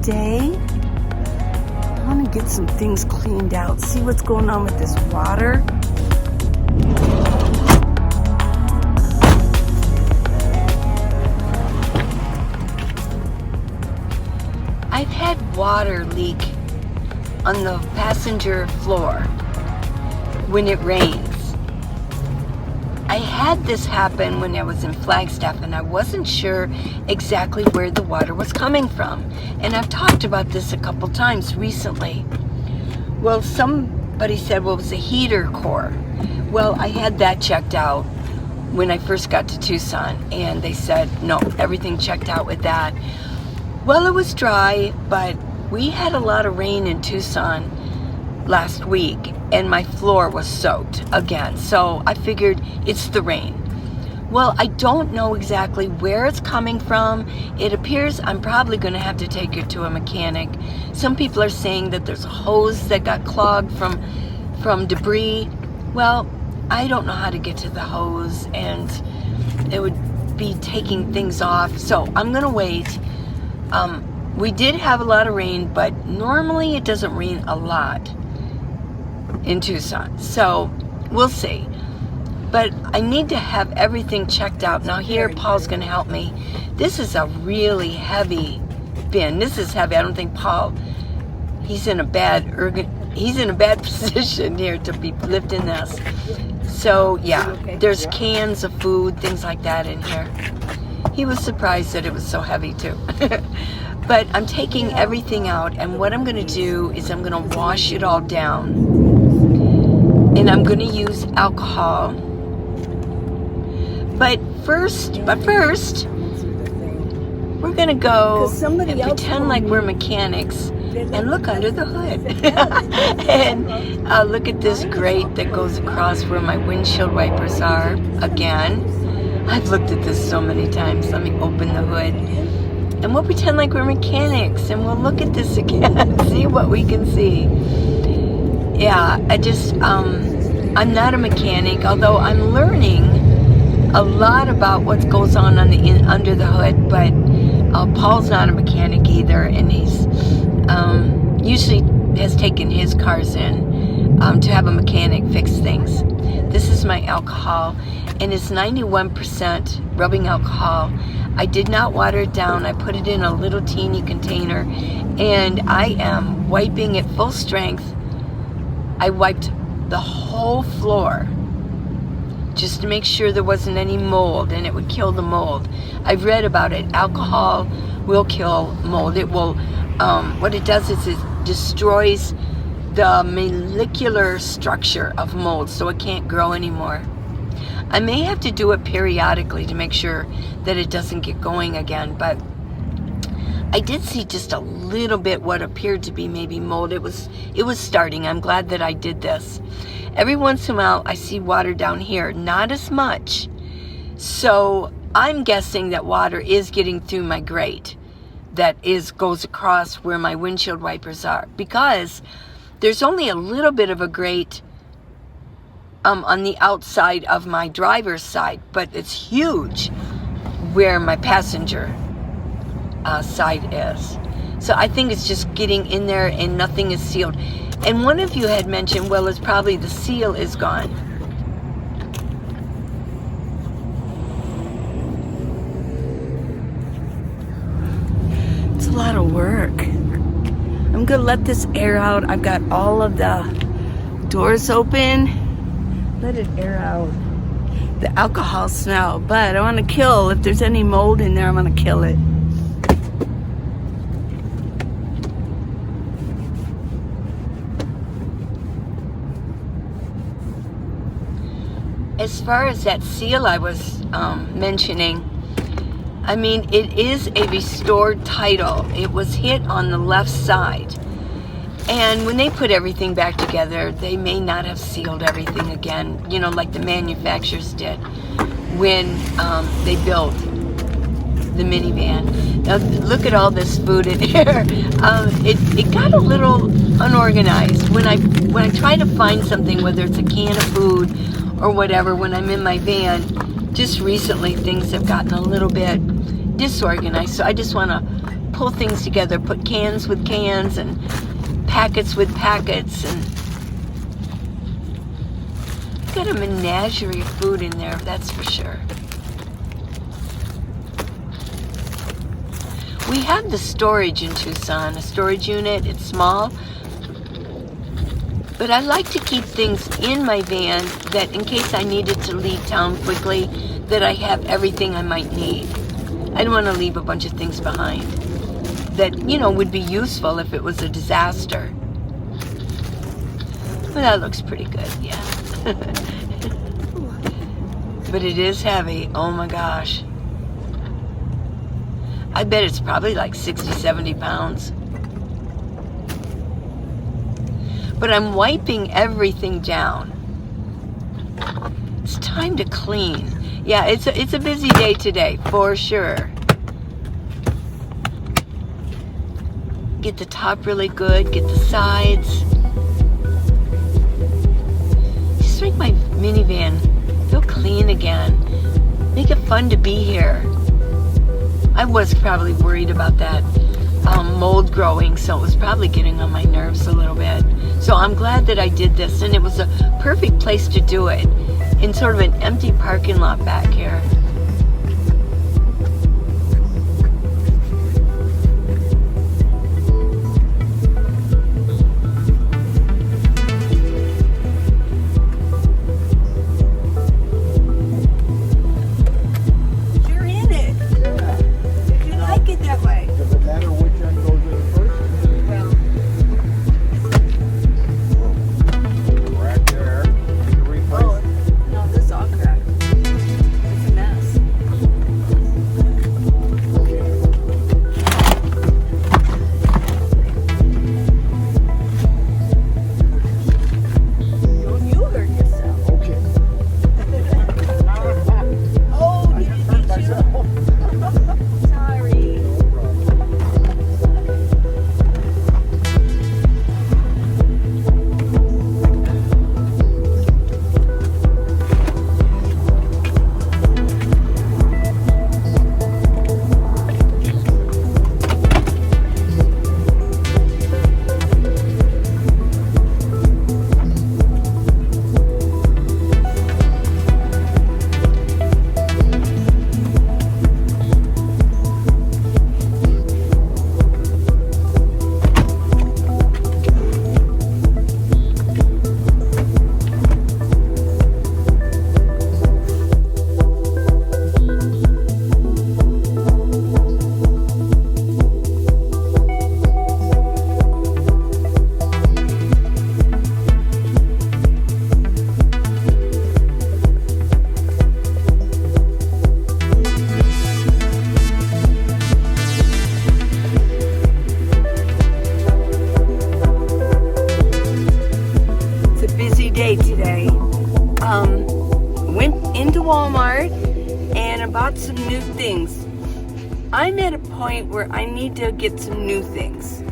day. I want to get some things cleaned out, see what's going on with this water. I've had water leak on the passenger floor when it rains. I had this happen when I was in Flagstaff, and I wasn't sure exactly where the water was coming from. And I've talked about this a couple times recently. Well, somebody said, well, it was a heater core. Well, I had that checked out when I first got to Tucson, and they said, no, everything checked out with that. Well, it was dry, but we had a lot of rain in Tucson last week, and my floor was soaked again. So I figured it's the rain. Well, I don't know exactly where it's coming from. It appears I'm probably going to have to take it to a mechanic. Some people are saying that there's a hose that got clogged from debris. Well, I don't know how to get to the hose, and it would be taking things off. So I'm going to wait. We did have a lot of rain, but normally it doesn't rain a lot in Tucson. So we'll see. But I need to have everything checked out. Now here, Paul's going to help me. This is a really heavy bin. This is heavy. I don't think Paul, he's in a bad position here to be lifting this. So yeah, there's cans of food, things like that in here. He was surprised that it was so heavy too. But I'm taking everything out, and what I'm going to do is I'm going to wash it all down. And I'm going to use alcohol. But first, we're going to go and pretend like we're mechanics and look under the hood. And look at this grate that goes across where my windshield wipers are again. I've looked at this so many times. Let me open the hood. And we'll pretend like we're mechanics, and we'll look at this again, see what we can see. Yeah, I'm not a mechanic, although I'm learning a lot about what goes on the under the hood. But Paul's not a mechanic either, and he's usually has taken his cars in to have a mechanic fix things. This is my alcohol, and it's 91% rubbing alcohol. I did not water it down. I put it in a little teeny container, and I am wiping it full strength. I wiped the whole floor just to make sure there wasn't any mold, and it would kill the mold. I've read about it. Alcohol will kill mold. It will, what it does is it destroys the molecular structure of mold, so it can't grow anymore. I may have to do it periodically to make sure that it doesn't get going again, but I did see just a little bit what appeared to be maybe mold. It was starting. I'm glad that I did this. Every once in a while I see water down here, not as much. So I'm guessing that water is getting through my grate that goes across where my windshield wipers are, because there's only a little bit of a grate on the outside of my driver's side, but it's huge where my passenger side is. So I think it's just getting in there, and nothing is sealed. And one of you had mentioned, well, it's probably the seal is gone. It's a lot of work. I'm gonna let this air out. I've got all of the doors open. Let it air out the alcohol smell, but I want to kill, if there's any mold in there, I'm going to kill it. As far as that seal I was mentioning, I mean, it is a restored title. It was hit on the left side. And when they put everything back together, they may not have sealed everything again, you know, like the manufacturers did when they built the Minivan. Now, look at all this food in here. It got a little unorganized. When I try to find something, whether it's a can of food or whatever, when I'm in my van, just recently things have gotten a little bit disorganized. So I just want to pull things together, put cans with cans and packets with packets, and got a menagerie of food in there, that's for sure. We have the storage in Tucson, a storage unit. It's small, but I like to keep things in my van that in case I needed to leave town quickly, that I have everything I might need. I don't want to leave a bunch of things behind that, you know, would be useful if it was a disaster. But that looks pretty good, yeah. But it is heavy, oh my gosh. I bet it's probably like 60, 70 pounds. But I'm wiping everything down. It's time to clean. Yeah, it's a busy day today, for sure. Get the top really good, get the sides. Just make my minivan feel clean again. Make it fun to be here. I was probably worried about that mold growing, so it was probably getting on my nerves a little bit. So I'm glad that I did this, and it was a perfect place to do it, in sort of an empty parking lot back here. Today. Went into Walmart and bought some new things. I'm at a point where I need to get some new things.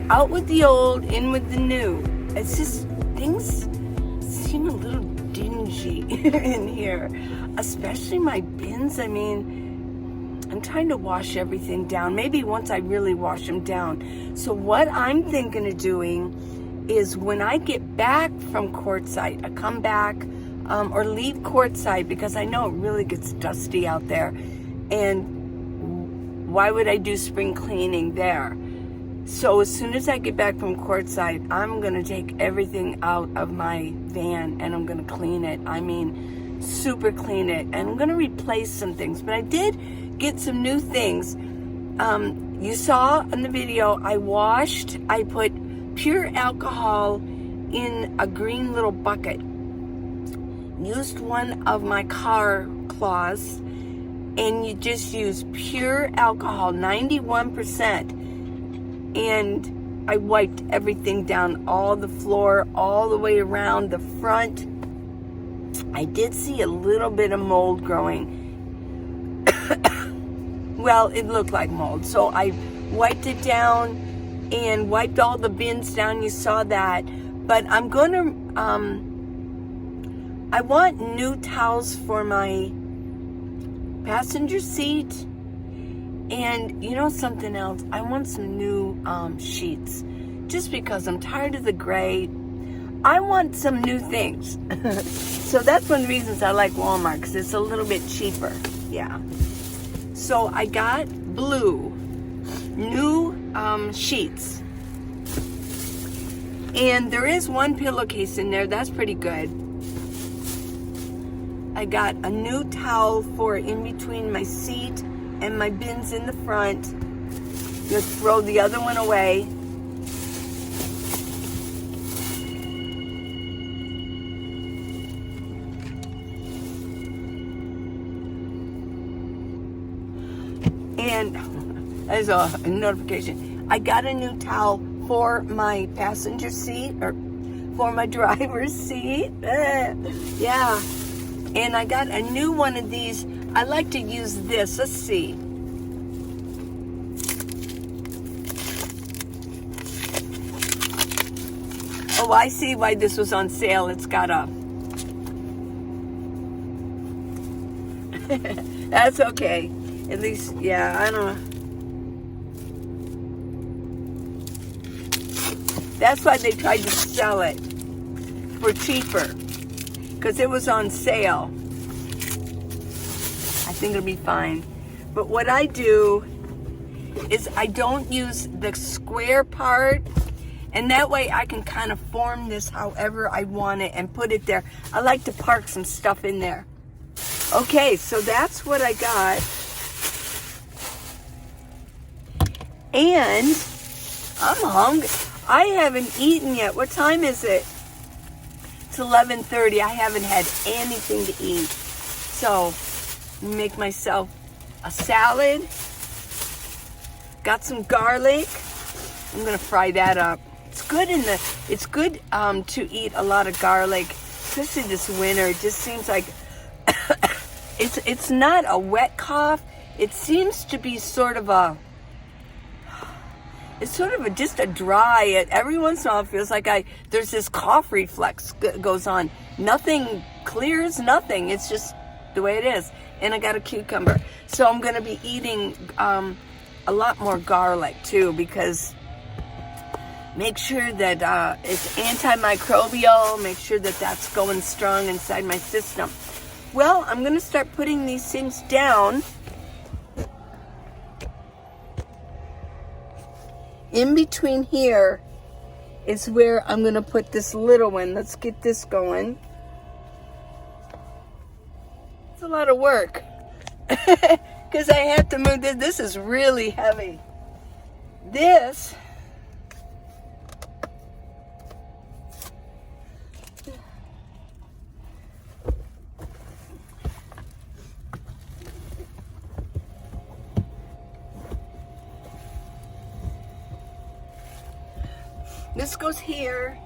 Out with the old, in with the new. It's just, things seem a little dingy in here. Especially my bins. I mean, I'm trying to wash everything down. Maybe once I really wash them down. So what I'm thinking of doing is when I get back from Quartzsite, I come back or leave Quartzsite because I know it really gets dusty out there. And why would I do spring cleaning there? So as soon as I get back from Quartzsite, I'm going to take everything out of my van and I'm going to clean it. I mean, super clean it. And I'm going to replace some things. But I did get some new things. You saw in the video, I put pure alcohol in a green little bucket. Used one of my car cloths, and you just use pure alcohol, 91%. And I wiped everything down, all the floor, all the way around the front. I did see a little bit of mold growing. Well, it looked like mold. So I wiped it down and wiped all the bins down. You saw that. But I'm gonna, I want new towels for my passenger seat And you know something else? I want some new sheets. Just because I'm tired of the gray. I want some new things. So that's one of the reasons I like Walmart, because it's a little bit cheaper. Yeah. So I got blue, new sheets. And there is one pillowcase in there. That's pretty good. I got a new towel for in between my seat and my bins in the front. Just throw the other one away. And as a notification, I got a new towel for my passenger seat, or for my driver's seat. Yeah. And I got a new one of these. I like to use this. Let's see. Oh, I see why this was on sale. It's got a... That's okay. At least, yeah, I don't know. That's why they tried to sell it for cheaper, because it was on sale. I think it'll be fine. But what I do is I don't use the square part, and that way I can kind of form this however I want it and put it there. I like to park some stuff in there. Okay, so that's what I got. And I'm hungry. I haven't eaten yet. What time is it? It's 11:30. I haven't had anything to eat. So, make myself a salad. Got some garlic. I'm gonna fry that up. It's good to eat a lot of garlic, especially this winter. It just seems like it's not a wet cough. It seems to be sort of a just a dry. Every once in a while, it feels like there's this cough reflex goes on. Nothing clears, nothing. It's just the way it is. And I got a cucumber, so I'm going to be eating a lot more garlic too, because make sure that it's antimicrobial. Make sure that that's going strong inside my system. Well, I'm going to start putting these things down. In between here is where I'm going to put this little one. Let's get this going. It's a lot of work because I have to move this. This is really heavy. This goes here.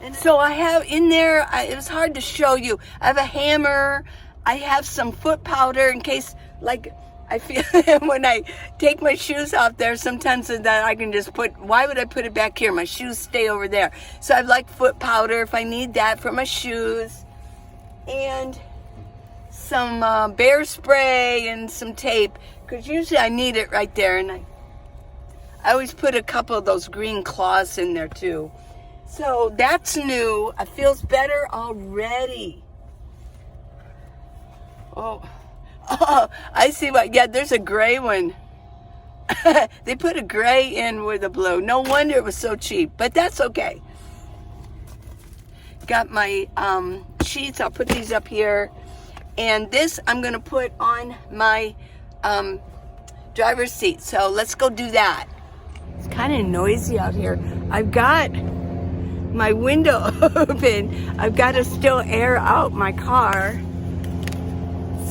And so I have in there, it was hard to show you. I have a hammer. I have some foot powder in case, like, I feel when I take my shoes off there, sometimes that I can just why would I put it back here? My shoes stay over there. So I have like foot powder if I need that for my shoes. And some bear spray and some tape. Because usually I need it right there. And I always put a couple of those green cloths in there too. So that's new. It feels better already. Oh, I see what, yeah, there's a gray one. They put a gray in with a blue. No wonder it was so cheap, but that's okay. Got my sheets. I'll put these up here. And this I'm going to put on my driver's seat. So let's go do that. It's kind of noisy out here. I've got my window open. I've got to still air out my car.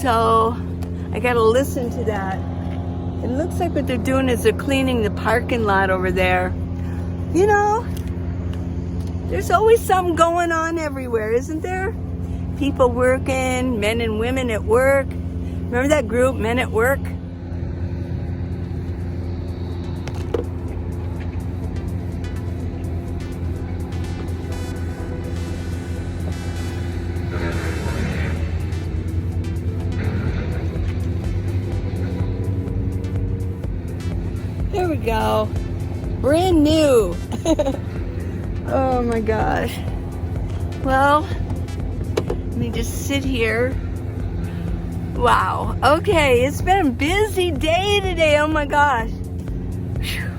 So I got to listen to that. It looks like what they're doing is they're cleaning the parking lot over there. You know, there's always something going on everywhere, isn't there? People working, men and women at work. Remember that group, Men at Work? go. Brand new. Oh my gosh. Well, let me just sit here. Wow. Okay, it's been a busy day today. Oh my gosh. Whew.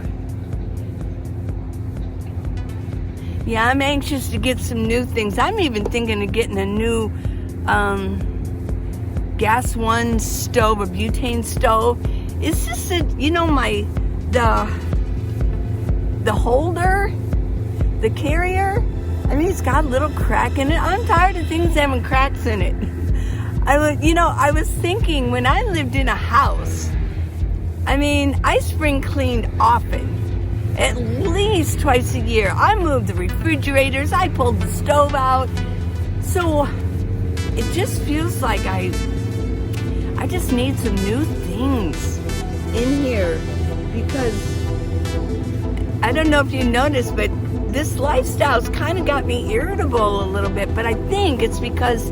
Yeah, I'm anxious to get some new things. I'm even thinking of getting a new gas one stove, a butane stove. It's just that, you know, the holder, the carrier, I mean, it's got a little crack in it. I'm tired of things having cracks in it. I was thinking when I lived in a house, I mean, I spring cleaned often, at least twice a year. I moved the refrigerators, I pulled the stove out. So it just feels like I just need some new things in here, because I don't know if you noticed, but this lifestyle's kind of got me irritable a little bit, but I think it's because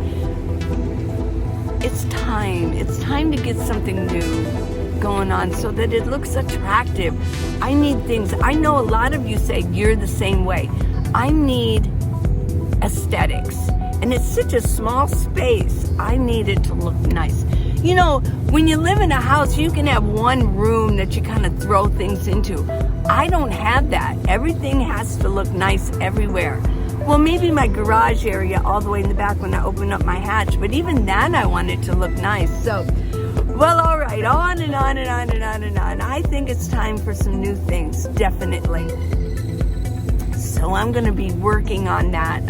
it's time. It's time to get something new going on so that it looks attractive. I need things. I know a lot of you say you're the same way. I need aesthetics, and it's such a small space. I need it to look nice. You know, when you live in a house, you can have one room that you kind of throw things into. I don't have that. Everything has to look nice everywhere. Well, maybe my garage area all the way in the back when I open up my hatch, but even that I want it to look nice. So, well, all right, on and on and on and on and on. I think it's time for some new things, definitely. So I'm going to be working on that,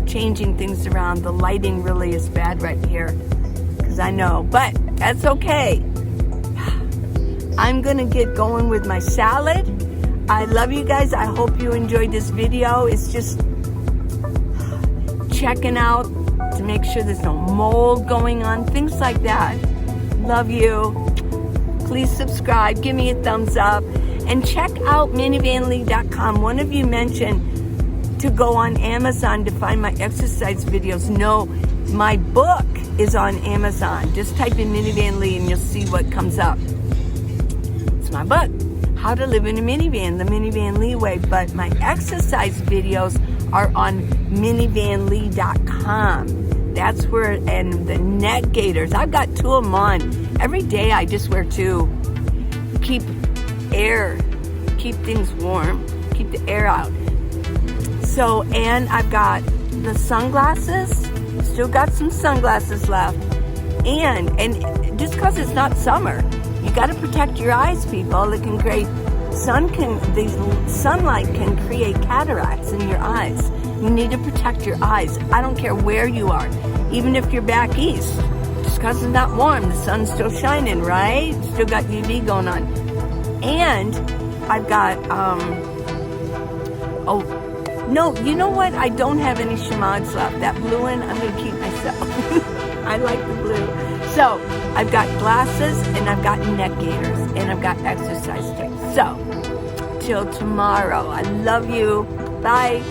changing things around. The lighting really is bad right here, because I know, but that's okay. I'm going to get going with my salad. I love you guys. I hope you enjoyed this video. It's just checking out to make sure there's no mold going on, things like that. Love you. Please subscribe, give me a thumbs up, and check out minivanlee.com. One of you mentioned to go on Amazon to find my exercise videos. No, my book is on Amazon. Just type in Minivan Lee and you'll see what comes up. It's my book, How to Live in a Minivan, the Minivan Lee way. But my exercise videos are on minivanlee.com. That's where, and the neck gaiters, I've got 2 of them on. Every day I just wear 2. Keep things warm, keep the air out. So, and I've got the sunglasses, still got some sunglasses left. And just because it's not summer, you got to protect your eyes, people. It can create, sunlight can create cataracts in your eyes. You need to protect your eyes. I don't care where you are, even if you're back east. Just because it's not warm, the sun's still shining, right? Still got UV going on. And I've got, oh, no, you know what? I don't have any Shamads left. That blue one, I'm going to keep myself. I like the blue. So, I've got glasses, and I've got neck gaiters, and I've got exercise sticks. So, till tomorrow. I love you. Bye.